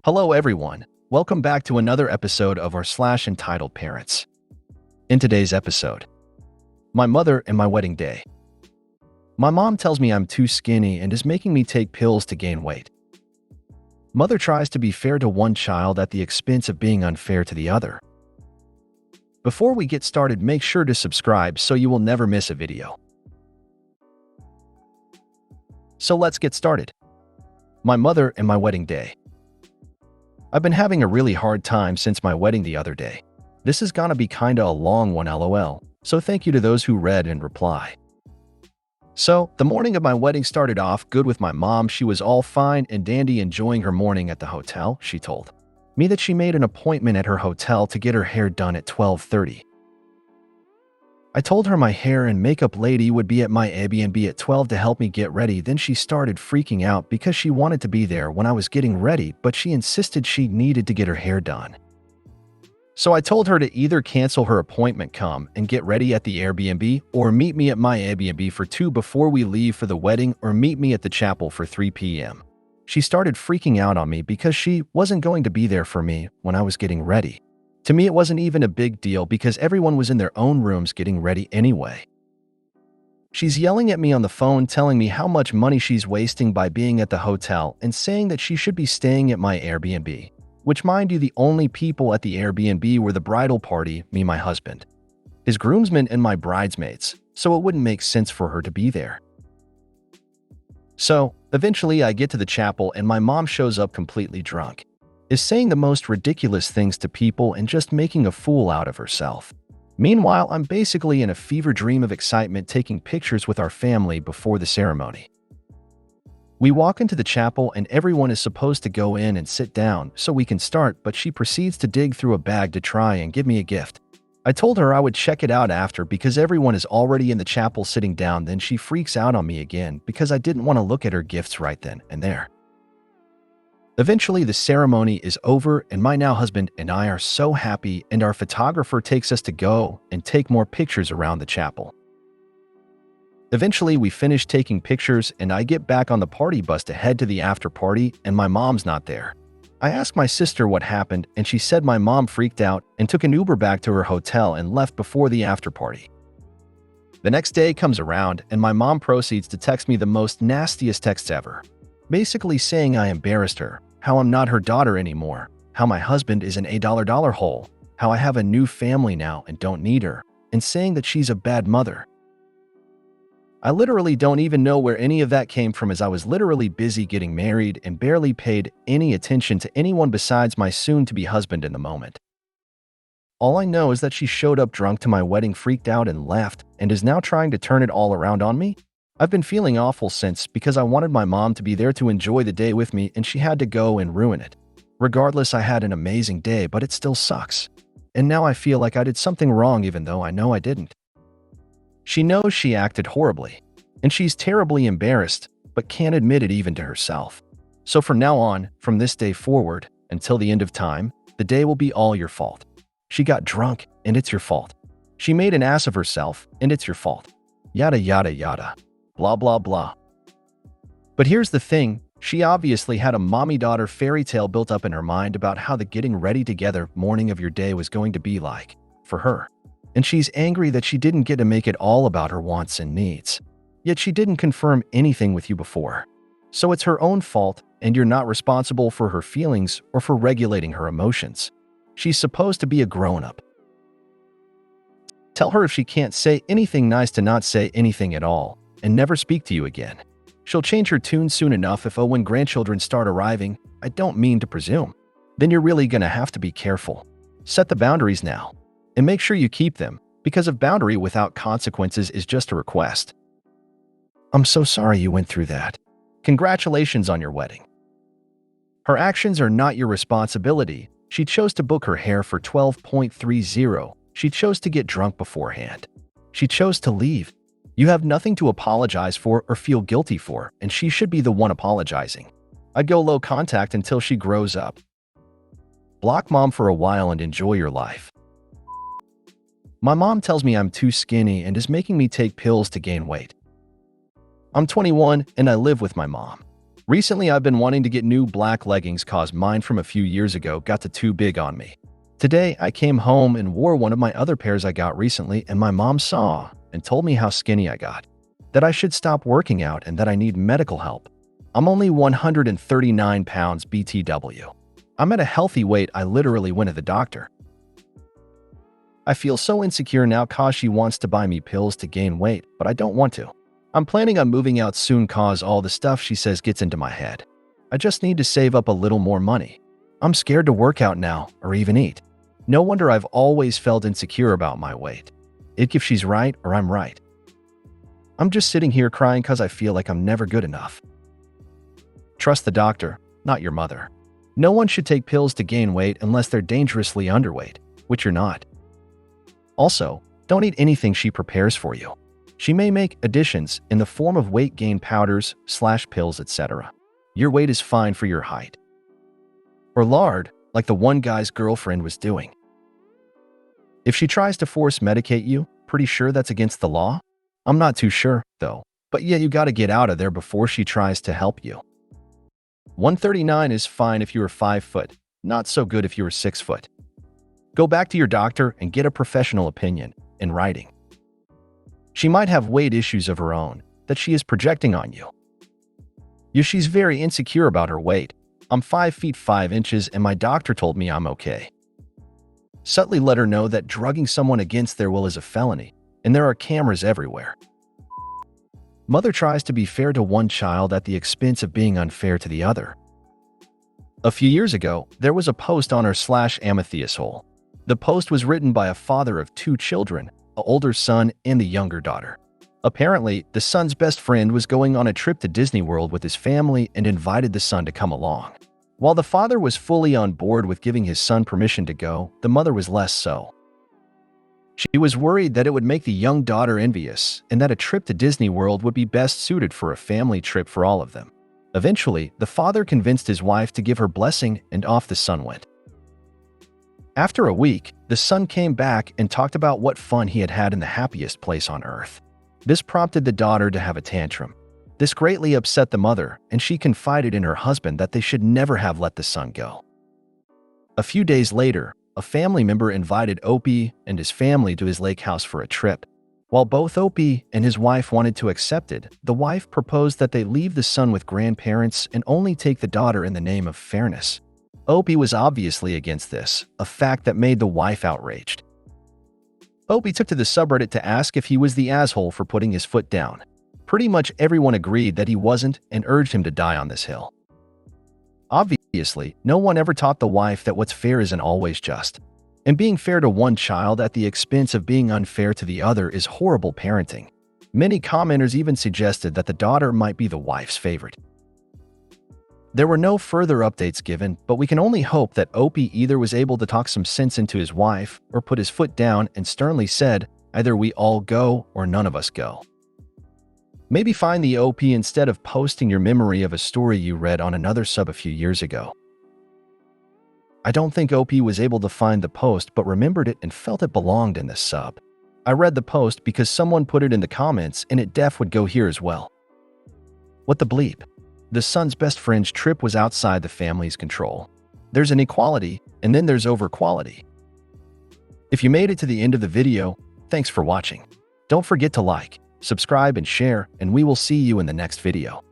Hello everyone, welcome back to another episode of r/slash entitled parents. In today's episode, my mother and my wedding day. My mom tells me I'm too skinny and is making me take pills to gain weight. Mother tries to be fair to one child at the expense of being unfair to the other. Before we get started, make sure to subscribe so you will never miss a video. So let's get started. My mother and my wedding day. I've been having a really hard time since my wedding the other day. This is gonna be kinda a long one, lol, so thank you to those who read and reply. So, the morning of my wedding started off good with my mom. She was all fine and dandy enjoying her morning at the hotel. She told me that she made an appointment at her hotel to get her hair done at 12:30. I told her my hair and makeup lady would be at my Airbnb at 12 to help me get ready. Then she started freaking out because she wanted to be there when I was getting ready, but she insisted she needed to get her hair done. So I told her to either cancel her appointment, come and get ready at the Airbnb, or meet me at my Airbnb for 2 before we leave for the wedding, or meet me at the chapel for 3 p.m. She started freaking out on me because she wasn't going to be there for me when I was getting ready. To me, it wasn't even a big deal because everyone was in their own rooms getting ready anyway. She's yelling at me on the phone, telling me how much money she's wasting by being at the hotel and saying that she should be staying at my Airbnb, which, mind you, the only people at the Airbnb were the bridal party, me, my husband, his groomsmen, and my bridesmaids, so it wouldn't make sense for her to be there. So, eventually I get to the chapel and my mom shows up completely drunk, is saying the most ridiculous things to people and just making a fool out of herself. Meanwhile, I'm basically in a fever dream of excitement taking pictures with our family before the ceremony. We walk into the chapel and everyone is supposed to go in and sit down so we can start, but she proceeds to dig through a bag to try and give me a gift. I told her I would check it out after because everyone is already in the chapel sitting down. Then she freaks out on me again because I didn't want to look at her gifts right then and there. Eventually, the ceremony is over and my now husband and I are so happy, and our photographer takes us to go and take more pictures around the chapel. Eventually, we finish taking pictures and I get back on the party bus to head to the after party, and my mom's not there. I asked my sister what happened and she said my mom freaked out and took an Uber back to her hotel and left before the after party. The next day comes around and my mom proceeds to text me the most nastiest texts ever, basically saying I embarrassed her, how I'm not her daughter anymore, how my husband is an $8 hole, how I have a new family now and don't need her, and saying that she's a bad mother. I literally don't even know where any of that came from, as I was literally busy getting married and barely paid any attention to anyone besides my soon-to-be husband in the moment. All I know is that she showed up drunk to my wedding, freaked out and left, and is now trying to turn it all around on me. I've been feeling awful since because I wanted my mom to be there to enjoy the day with me and she had to go and ruin it. Regardless, I had an amazing day, but it still sucks. And now I feel like I did something wrong even though I know I didn't. She knows she acted horribly, and she's terribly embarrassed, but can't admit it even to herself. So from now on, from this day forward, until the end of time, the day will be all your fault. She got drunk, and it's your fault. She made an ass of herself, and it's your fault. Yada yada yada. Blah blah blah. But here's the thing, she obviously had a mommy-daughter fairy tale built up in her mind about how the getting ready together morning of your day was going to be like, for her. And she's angry that she didn't get to make it all about her wants and needs. Yet she didn't confirm anything with you before. So it's her own fault, and you're not responsible for her feelings or for regulating her emotions. She's supposed to be a grown-up. Tell her if she can't say anything nice to not say anything at all, and never speak to you again. She'll change her tune soon enough if when grandchildren start arriving. I don't mean to presume. Then you're really gonna have to be careful. Set the boundaries now, and make sure you keep them, because a boundary without consequences is just a request. I'm so sorry you went through that. Congratulations on your wedding. Her actions are not your responsibility. She chose to book her hair for 12.30. She chose to get drunk beforehand. She chose to leave. You have nothing to apologize for or feel guilty for, and she should be the one apologizing. I'd go low contact until she grows up. Block mom for a while and enjoy your life. My mom tells me I'm too skinny and is making me take pills to gain weight. I'm 21 and I live with my mom. Recently, I've been wanting to get new black leggings cause mine from a few years ago got too big on me. Today, I came home and wore one of my other pairs I got recently, and my mom saw and told me how skinny I got, that I should stop working out and that I need medical help. I'm only 139 pounds BTW. I'm at a healthy weight. I literally went to the doctor. I feel so insecure now cause she wants to buy me pills to gain weight, but I don't want to. I'm planning on moving out soon cause all the stuff she says gets into my head. I just need to save up a little more money. I'm scared to work out now or even eat. No wonder I've always felt insecure about my weight. If she's right or I'm right. I'm just sitting here crying cause I feel like I'm never good enough. Trust the doctor, not your mother. No one should take pills to gain weight unless they're dangerously underweight, which you're not. Also, don't eat anything she prepares for you. She may make additions in the form of weight gain powders, pills, etc. Your weight is fine for your height. Or lard, like the one guy's girlfriend was doing. If she tries to force medicate you, pretty sure that's against the law? I'm not too sure, though. But yeah, you gotta get out of there before she tries to help you. 139 is fine if you were 5 foot, not so good if you were 6 foot. Go back to your doctor and get a professional opinion in writing. She might have weight issues of her own that she is projecting on you. She's very insecure about her weight. I'm 5 feet 5 inches and my doctor told me I'm okay. Subtly let her know that drugging someone against their will is a felony, and there are cameras everywhere. Mother tries to be fair to one child at the expense of being unfair to the other. A few years ago, there was a post on r/Amethyst hole. The post was written by a father of 2 children, an older son and a younger daughter. Apparently, the son's best friend was going on a trip to Disney World with his family and invited the son to come along. While the father was fully on board with giving his son permission to go, the mother was less so. She was worried that it would make the young daughter envious and that a trip to Disney World would be best suited for a family trip for all of them. Eventually, the father convinced his wife to give her blessing and off the son went. After a week, the son came back and talked about what fun he had had in the happiest place on earth. This prompted the daughter to have a tantrum. This greatly upset the mother, and she confided in her husband that they should never have let the son go. A few days later, a family member invited Opie and his family to his lake house for a trip. While both Opie and his wife wanted to accept it, the wife proposed that they leave the son with grandparents and only take the daughter in the name of fairness. Opie was obviously against this, a fact that made the wife outraged. Opie took to the subreddit to ask if he was the asshole for putting his foot down. Pretty much everyone agreed that he wasn't and urged him to die on this hill. Obviously, no one ever taught the wife that what's fair isn't always just. And being fair to one child at the expense of being unfair to the other is horrible parenting. Many commenters even suggested that the daughter might be the wife's favorite. There were no further updates given, but we can only hope that Opie either was able to talk some sense into his wife or put his foot down and sternly said, either we all go or none of us go. Maybe find the OP instead of posting your memory of a story you read on another sub a few years ago. I don't think OP was able to find the post but remembered it and felt it belonged in this sub. I read the post because someone put it in the comments and it def would go here as well. What the bleep? The son's best friend's trip was outside the family's control. There's inequality and then there's overquality. If you made it to the end of the video, thanks for watching. Don't forget to like, subscribe and share, and we will see you in the next video.